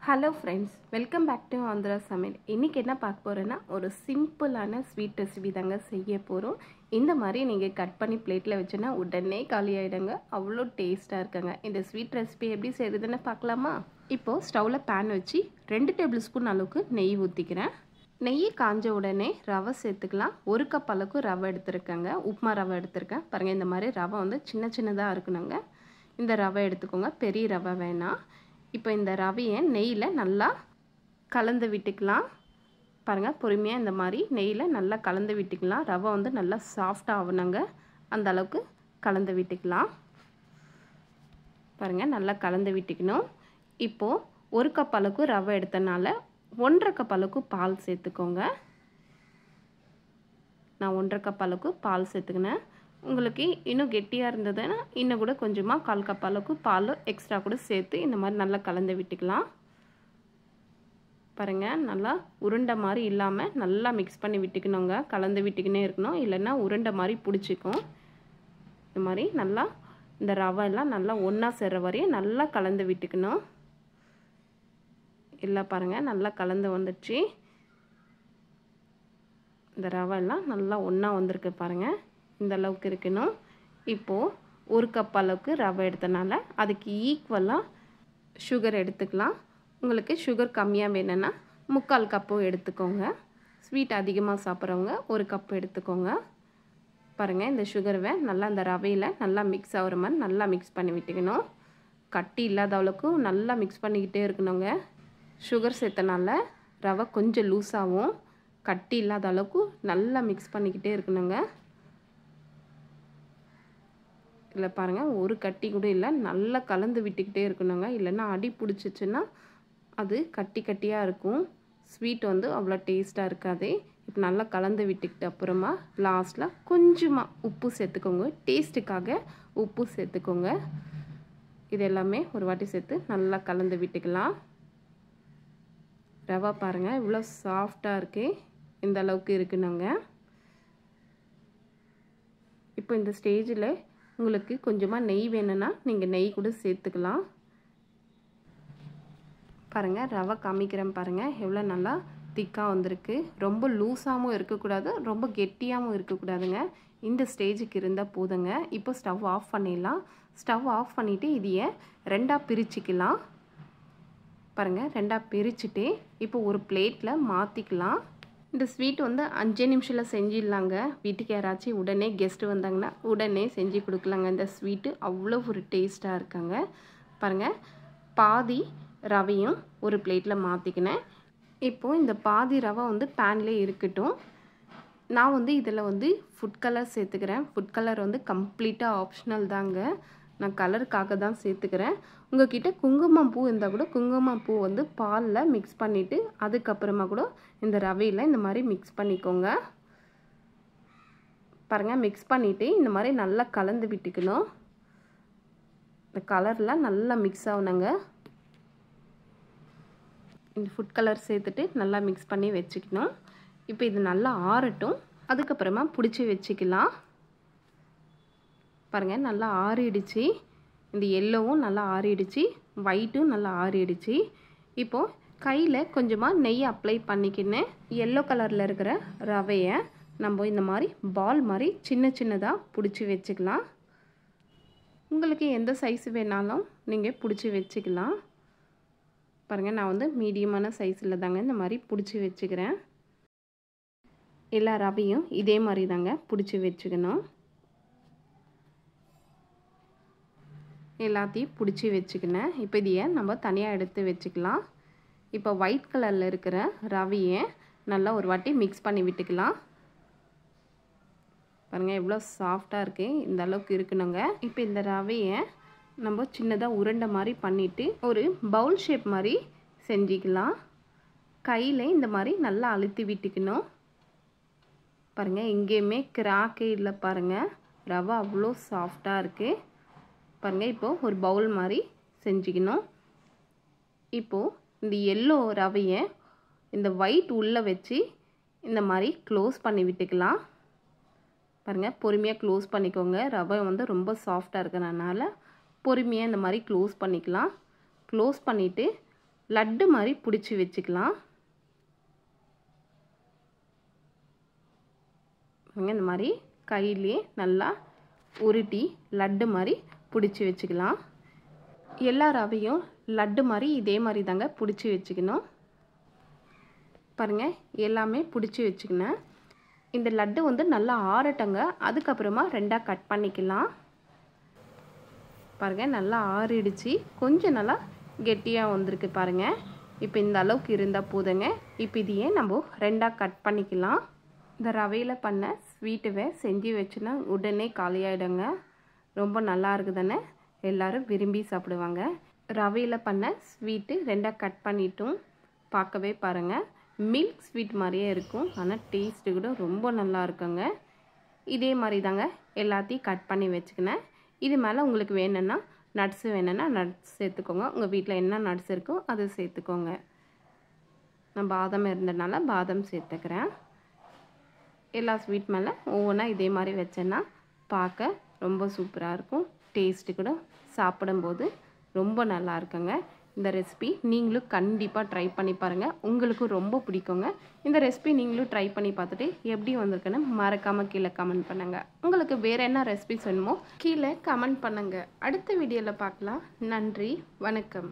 Hello friends, welcome back to Andhra Samayal. இன்றைக்கி என்ன பார்க்க போகிறேன்னா, ஒரு சிம்பிளான ஸ்வீட் ரெசிபி தாங்க செய்ய போகிறோம். இந்த மாதிரி நீங்கள் கட் பண்ணி பிளேட்டில் வச்சுன்னா உடனே காலி ஆகிடுங்க. அவ்வளோ டேஸ்ட்டாக இருக்குங்க. இந்த ஸ்வீட் ரெசிபி எப்படி செய்கிறதுன்னு பார்க்கலாமா? இப்போது ஸ்டவ்வில் பேன் வச்சு 2 டேபிள் ஸ்பூன் அளவுக்கு நெய் ஊற்றிக்கிறேன். நெய் காஞ்ச உடனே ரவை சேர்த்துக்கலாம். 1 கப் அளவுக்கு ரவை எடுத்துருக்கேங்க. உப்புமா ரவை எடுத்துருக்கேன். பாருங்கள், இந்த மாதிரி ரவை வந்து சின்ன சின்னதாக இருக்கணுங்க. இந்த ரவை எடுத்துக்கோங்க, பெரிய ரவை வேணாம். இப்போ இந்த ரவையை நெய்யில் நல்லா கலந்து விட்டுக்கலாம். பாருங்கள், பொறுமையாக இந்த மாதிரி நெய்யில் நல்லா கலந்து விட்டுக்கலாம். ரவை வந்து நல்லா சாஃப்டாக ஆகணுங்க, அந்த அளவுக்கு கலந்து விட்டுக்கலாம். பாருங்கள், நல்லா கலந்து விட்டுக்கணும். இப்போது 1 கப் அளவுக்கு ரவை எடுத்தனால 1.5 கப் அளவுக்கு பால் சேர்த்துக்கோங்க. நான் 1.5 கப் அளவுக்கு பால் சேர்த்துக்கினேன். உங்களுக்கு இன்னும் கெட்டியாக இருந்ததுன்னா இன்னும் கூட கொஞ்சமாக 1/4 கப் அளவுக்கு பால் எக்ஸ்ட்ரா கூட சேர்த்து இந்த மாதிரி நல்லா கலந்து விட்டுக்கலாம். பாருங்கள், நல்லா உருண்டை மாதிரி இல்லாமல் நல்லா மிக்ஸ் பண்ணி விட்டுக்கணுங்க. கலந்து விட்டுக்கினே இருக்கணும், இல்லைன்னா உருண்டை மாதிரி பிடிச்சிக்கும். இந்த மாதிரி நல்லா இந்த ரவையெல்லாம் நல்லா ஒன்றா சேர்ற வரையும் நல்லா கலந்து விட்டுக்கணும். எல்லாம் பாருங்கள், நல்லா கலந்து வந்துடுச்சு. இந்த ரவையெல்லாம் நல்லா ஒன்றா வந்திருக்கு பாருங்கள், இந்த அளவுக்கு இருக்கணும். இப்போது 1 கப் அளவுக்கு ரவை எடுத்தனால அதுக்கு ஈக்குவலாக சுகர் எடுத்துக்கலாம். உங்களுக்கு சுகர் கம்மியாக வேணும்னா 3/4 கப்பு எடுத்துக்கோங்க. ஸ்வீட் அதிகமாக சாப்பிட்றவங்க 1 கப் எடுத்துக்கோங்க. பாருங்கள், இந்த சுகரை நல்லா இந்த ரவையில் நல்லா மிக்ஸ் ஆகிற மாதிரி நல்லா மிக்ஸ் பண்ணி விட்டுக்கணும். கட்டி இல்லாத அளவுக்கு நல்லா மிக்ஸ் பண்ணிக்கிட்டே இருக்கணுங்க. சுகர் சேர்த்தனால ரவை கொஞ்சம் லூஸாகவும், கட்டி இல்லாத அளவுக்கு நல்லா மிக்ஸ் பண்ணிக்கிட்டே இருக்கணுங்க. இல்லை பாருங்கள், ஒரு கட்டி கூட இல்லை, நல்லா கலந்து விட்டுக்கிட்டே இருக்கணுங்க. இல்லைன்னா அடி பிடிச்சிச்சின்னா அது கட்டி கட்டியாக இருக்கும். ஸ்வீட் வந்து அவ்வளோ டேஸ்ட்டாக இருக்காது. இப்போ நல்லா கலந்து விட்டுக்கிட்ட அப்புறமா லாஸ்ட்டில் கொஞ்சமாக உப்பு சேர்த்துக்கோங்க. டேஸ்ட்டுக்காக உப்பு சேர்த்துக்கோங்க. இது எல்லாமே ஒரு வாட்டி சேர்த்து நல்லா கலந்து விட்டுக்கலாம். ரவை பாருங்கள், இவ்வளோ சாஃப்டாக இருக்குது. இந்த அளவுக்கு இருக்குனுங்க. இப்போ இந்த ஸ்டேஜில் உங்களுக்கு கொஞ்சமாக நெய் வேணும்னா நீங்கள் நெய் கூட சேர்த்துக்கலாம். பாருங்கள், ரவை காமிக்கிறேன் பாருங்கள், எவ்வளோ நல்லா திக்காக வந்திருக்கு. ரொம்ப லூஸாகவும் இருக்கக்கூடாது, ரொம்ப கெட்டியாகவும் இருக்கக்கூடாதுங்க. இந்த ஸ்டேஜுக்கு இருந்தால் போதுங்க. இப்போ ஸ்டவ் ஆஃப் பண்ணிடலாம். ஸ்டவ் ஆஃப் பண்ணிவிட்டு இதையை 2ஆக பிரிச்சுக்கலாம். பாருங்கள், 2ஆக பிரிச்சுட்டு இப்போ ஒரு பிளேட்டில் மாற்றிக்கலாம். இந்த ஸ்வீட் வந்து 5 நிமிஷத்தில் செஞ்சிடலாங்க. வீட்டுக்கு யாராச்சும் உடனே கெஸ்ட்டு வந்தாங்கன்னா உடனே செஞ்சு கொடுக்கலாங்க. இந்த ஸ்வீட்டு அவ்வளோ ஒரு டேஸ்ட்டாக இருக்காங்க. பாருங்கள், பாதி ரவையும் ஒரு பிளேட்டில் மாற்றிக்கினேன். இப்போது இந்த பாதி ரவை வந்து பேன்லேயே இருக்கட்டும். நான் வந்து இதில் வந்து ஃபுட் கலர் சேர்த்துக்கிறேன். ஃபுட் கலர் வந்து கம்ப்ளீட்டாக ஆப்ஷனல் தாங்க. நான் கலருக்காக தான் சேர்த்துக்கிறேன். உங்கள்கிட்ட குங்குமம் பூ இருந்தால் கூட குங்குமம் பூ வந்து பாலில் மிக்ஸ் பண்ணிவிட்டு அதுக்கப்புறமா கூட இந்த ரவையில் இந்த மாதிரி மிக்ஸ் பண்ணிக்கோங்க. பாருங்கள், மிக்ஸ் பண்ணிவிட்டு இந்த மாதிரி நல்லா கலந்து விட்டுக்கணும். இந்த கலரில் நல்லா மிக்ஸ் ஆகணுங்க. இந்த ஃபுட் கலர் சேர்த்துட்டு நல்லா மிக்ஸ் பண்ணி வச்சுக்கணும். இப்போ இது நல்லா ஆறட்டும், அதுக்கப்புறமா பிடிச்சி வச்சுக்கலாம். பாருங்கள், நல்லா ஆறிடுச்சு. இந்த எல்லோவும் நல்லா ஆறிடுச்சு, ஒயிட்டும் நல்லா ஆறிடுச்சு. இப்போது கையில் கொஞ்சமாக நெய் அப்ளை பண்ணிக்கின்னு எல்லோ கலரில் இருக்கிற ரவையை நம்ம இந்த மாதிரி பால் மாதிரி சின்ன சின்னதாக பிடிச்சி வச்சுக்கலாம். உங்களுக்கு எந்த சைஸ் வேணாலும் நீங்கள் பிடிச்சி வச்சுக்கலாம். பாருங்கள், நான் வந்து மீடியமான சைஸில் தாங்க இந்த மாதிரி பிடிச்சி வச்சுக்கிறேன். எல்லா ரவையும் இதே மாதிரி தாங்க பிடிச்சி வச்சுக்கணும். எல்லாத்தையும் பிடிச்சி வச்சுக்கினேன். இப்போ இதையை நம்ம தனியாக எடுத்து வச்சுக்கலாம். இப்போ ஒயிட் கலரில் இருக்கிற ரவையை நல்லா ஒரு வாட்டி மிக்ஸ் பண்ணி விட்டுக்கலாம். பாருங்கள், எவ்வளோ சாஃப்டாக இருக்குது, இந்த அளவுக்கு இருக்கணுங்க. இப்போ இந்த ரவையை நம்ம சின்னதாக உருண்டை மாதிரி பண்ணிவிட்டு ஒரு பவுல் ஷேப் மாதிரி செஞ்சுக்கலாம். கையில் இந்த மாதிரி நல்லா அழுத்தி விட்டுக்கணும். பாருங்கள், எங்கேயுமே கிராக்கே இல்லை. பாருங்கள், ரவை அவ்வளோ சாஃப்டாக இருக்குது. பாருங்கள், இப்போது ஒரு பவுல் மாதிரி செஞ்சுக்கணும். இப்போது இந்த எல்லோ ரவையை இந்த ஒயிட் உள்ளே வச்சு இந்த மாதிரி க்ளோஸ் பண்ணி விட்டுக்கலாம். பாருங்கள், பொறுமையாக க்ளோஸ் பண்ணிக்கோங்க. ரவை வந்து ரொம்ப சாஃப்டாக இருக்கிறனால பொறுமையாக இந்த மாதிரி க்ளோஸ் பண்ணிக்கலாம். க்ளோஸ் பண்ணிவிட்டு லட்டு மாதிரி பிடிச்சி வச்சுக்கலாம். இந்த மாதிரி கையிலே நல்லா உருட்டி லட்டு மாதிரி பிடிச்சி வச்சுக்கலாம். எல்லா ரவையும் லட்டு மாதிரி இதே மாதிரி தாங்க பிடிச்சி வச்சுக்கணும். பாருங்கள், எல்லாமே பிடிச்சி வச்சுக்கினேன். இந்த லட்டு வந்து நல்லா ஆறட்டங்க. அதுக்கப்புறமா ரெண்டாக கட் பண்ணிக்கலாம். பாருங்கள், நல்லா ஆறிடுச்சு. கொஞ்சம் நல்லா கெட்டியாக வந்திருக்கு பாருங்கள். இப்போ இந்த அளவுக்கு இருந்தால் போதுங்க. இப்போ இதையே நம்ம ரெண்டாக கட் பண்ணிக்கலாம். இந்த ரவையில் பண்ண ஸ்வீட்டுவை செஞ்சு வச்சுன்னா உடனே காலியாகிடுங்க. ரொம்ப நல்லா இருக்குதுன்னு எல்லோரும் விரும்பி சாப்பிடுவாங்க. ரவையில் பண்ண ஸ்வீட்டு ரெண்டாக கட் பண்ணிட்டும் பார்க்கவே பாருங்கள் மில்க் ஸ்வீட் மாதிரியே இருக்கும். ஆனால் டேஸ்ட்டு கூட ரொம்ப நல்லா இருக்குங்க. இதே மாதிரி தாங்க எல்லாத்தையும் கட் பண்ணி வச்சுக்கினேன். இது மேலே உங்களுக்கு வேணும்னா நட்ஸு வேணும்னா நட்ஸ் சேர்த்துக்கோங்க. உங்கள் வீட்டில் என்ன நட்ஸ் இருக்கோ அது சேர்த்துக்கோங்க. நான் பாதாம் இருந்ததுனால பாதாம் சேர்த்துக்கிறேன். எல்லா ஸ்வீட் மேலே ஒவ்வொன்றா இதே மாதிரி வச்சேன்னா பார்க்க ரொம்ப சூப்பராக இருக்கும். டேஸ்ட்டு கூட சாப்பிடும்போது ரொம்ப நல்லா இருக்குங்க. இந்த ரெசிபி நீங்களும் கண்டிப்பாக ட்ரை பண்ணி பாருங்கள். உங்களுக்கும் ரொம்ப பிடிக்குங்க. இந்த ரெசிபி நீங்களும் ட்ரை பண்ணி பார்த்துட்டு எப்படி வந்திருக்குன்னு மறக்காமல் கீழே கமெண்ட் பண்ணுங்கள். உங்களுக்கு வேறு என்ன ரெசிபிஸ் வேணுமோ கீழே கமெண்ட் பண்ணுங்கள். அடுத்த வீடியோவில் பார்க்கலாம். நன்றி, வணக்கம்.